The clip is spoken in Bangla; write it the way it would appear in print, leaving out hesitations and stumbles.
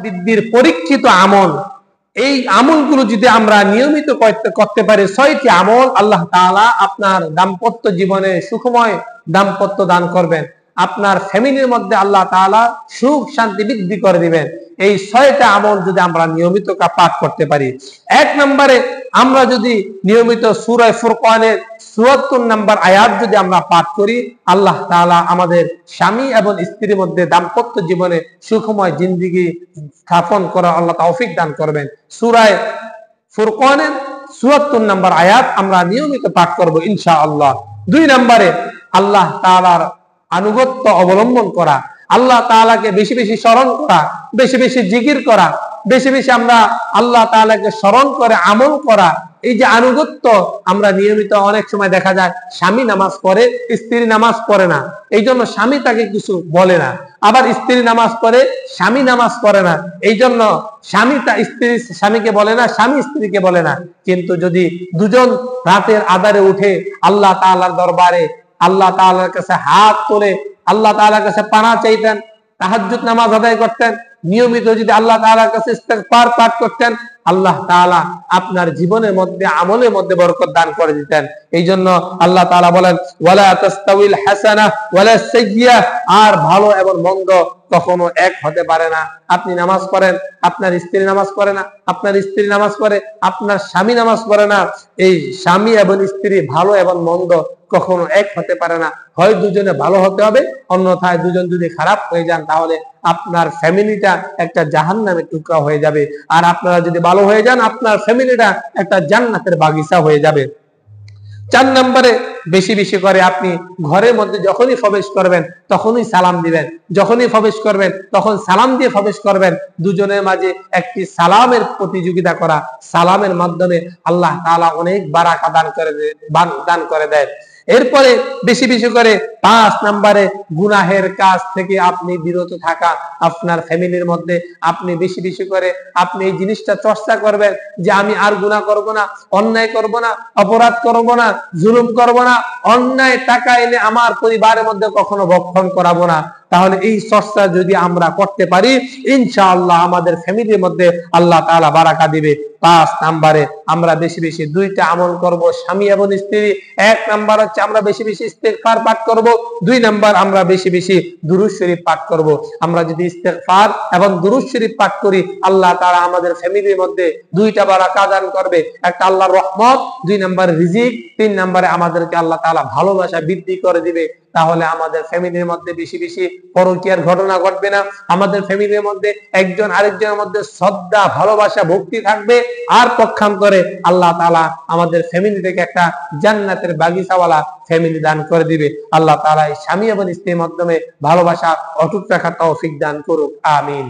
বৃদ্ধির পরীক্ষিত আমল, এই আমলগুলো যদি আমরা নিয়মিত করতে পারি, 6টি আমল, আল্লাহ তাআলা আপনার দাম্পত্য জীবনে সুখময় দাম্পত্য দান করবেন। আপনার ফ্যামিলির মধ্যে আল্লাহ তাআলা সুখ শান্তি বৃদ্ধি করে দিবেন। এই 6টা আমল যদি আমরা নিয়মিত পাঠ করতে পারি। 1 নম্বরে আমরা যদি নিয়মিত সূরা ফুরকানের ৭৪ নম্বর আয়াত যদি আমরা পাঠ করি, আল্লাহ তাআলা আমাদের স্বামী এবং স্ত্রীর মধ্যে দাম্পত্য জীবনে সুখময় জিন্দেগি স্থাপন করার আল্লাহ তৌফিক দান করবেন। সূরা ফুরকানের ৭৪ নম্বর আয়াত আমরা নিয়মিত পাঠ করব ইনশাআল্লাহ। 2 নম্বরে আল্লাহ তাআলার আনুগত্য অবলম্বন করা, আল্লাহ তাআলাকে বেশি বেশি স্মরণ করা, বেশি বেশি জিকির করা, বেশি বেশি আমরা আল্লাহ তাআলাকে স্মরণ করে আমল করা। এই যে আনুগত্য, আমরা নিয়মিত অনেক সময় দেখা যায় স্বামী নামাজ পড়ে, স্ত্রী নামাজ পড়ে না, এই জন্য স্বামী তাকে কিছু বলে না। আবার স্ত্রী নামাজ পড়ে, স্বামী নামাজ পড়ে না, এই জন্য স্বামী স্বামীকে বলে না, স্বামী স্ত্রীকে বলে না। কিন্তু যদি দুজন রাতের আঁধারে উঠে আল্লাহ তাআলার দরবারে আল্লাহ তাআলার কাছে হাত তুলে আল্লাহ তাআলার কাছে পানা চাইতেন, তাহাজ্জুদ নামাজ আদায় করতেন, নিয়মিত যদি আল্লাহ তাআলার কাছে ইস্তিগফার পাঠ করতেন, আল্লাহ তাআলা আপনার জীবনের মধ্যে আমলের মধ্যে বরকত দান করে দিতেন। এই জন্য আল্লাহ তাআলা বলেন, ওয়ালা তাস্তাউইল হাসানাহ ওয়ালা সাইয়্যাহ, আর ভালো এবং মন্দ কখনো এক হতে পারে না। আপনি নামাজ পড়েন, আপনার স্ত্রী নামাজ পড়ে না, আপনার স্ত্রী নামাজ পড়ে, আপনার স্বামী নামাজ পড়ে না। এই স্বামী এবং স্ত্রী ভালো এবং মন্দ কখনো এক হতে পারে না। হয় দুজনে ভালো হতে হবে, অন্যথায় দুজন যদি খারাপ হয়ে যান তাহলে আপনার ফ্যামিলিটা একটা জাহান্নামের টুকরা হয়ে যাবে। আর আপনারা যদি ভালো হয়ে যান, আপনার ফ্যামিলিটা একটা জান্নাতের বাগিচা হয়ে যাবে। 4 নম্বরে বেশি বেশি করে আপনি ঘরের মধ্যে যখনই প্রবেশ করবেন তখনই সালাম দিবেন, যখনই প্রবেশ করবেন তখন সালাম দিয়ে প্রবেশ করবেন। দুজনের মাঝে একটি সালামের প্রতিযোগিতা করা, সালামের মাধ্যমে আল্লাহ তাআলা অনেক বারাকা দান করে দেয়। এরপরে বেশি বেশি করে 5 নম্বরে গুনাহের কাজ থেকে আপনি বিরত থাকা। আপনার ফ্যামিলির মধ্যে আপনি বেশি বেশি করে আপনি এই জিনিসটা চর্চা করবেন যে আমি আর গুনাহ করব না, অন্যায় করব না, অপরাধ করব না, জুলুম করব না, অন্যায় টাকা এনে আমার পরিবারের মধ্যে কখনো ভক্ষণ করাবো না। তাহলে এই চর্চা যদি আমরা করতে পারি, ইনশাআল্লাহ আমাদের ফ্যামিলির মধ্যে আল্লাহ তাআলা বারাকা দিবে। 5 নম্বরে আমরা বেশি বেশি 2টা আমল করব স্বামী এবং স্ত্রী। 1 নাম্বার হচ্ছে আমরা বেশি বেশি ইস্তিগফার পাঠ করব, 2 নাম্বার আমরা বেশি বেশি দুরূদ শরীফ পাঠ করব। আমরা যদি ইস্তিগফার এবং দুরূদ শরীফ পাঠ করি, আল্লাহ তাআলা আমাদের ফ্যামিলির মধ্যে 2টা বারাকা দান করবে, একটা আল্লাহর রহমত, 2 নাম্বার রিজিক, 3 নম্বরে আমাদেরকে আল্লাহ তাআলা ভালোবাসা বৃদ্ধি করে দিবে। তাহলে আমাদের ফ্যামিলির মধ্যে বেশি বেশি পরকীয়ার ঘটনা ঘটবে না, আমাদের ফ্যামিলির মধ্যে একজন আরেকজনের মধ্যে শ্রদ্ধা, ভালোবাসা, ভক্তি থাকবে। আর পক্ষান্তরে আল্লাহ তাআলা আমাদের ফ্যামিলি থেকে একটা জান্নাতের বাগিচাওয়ালা ফ্যামিলি দান করে দিবে। আল্লাহ তাআলা এই স্বামী এবং স্ত্রীর মাধ্যমে ভালোবাসা অটুট রাখার তৌফিক দান করুক, আমিন।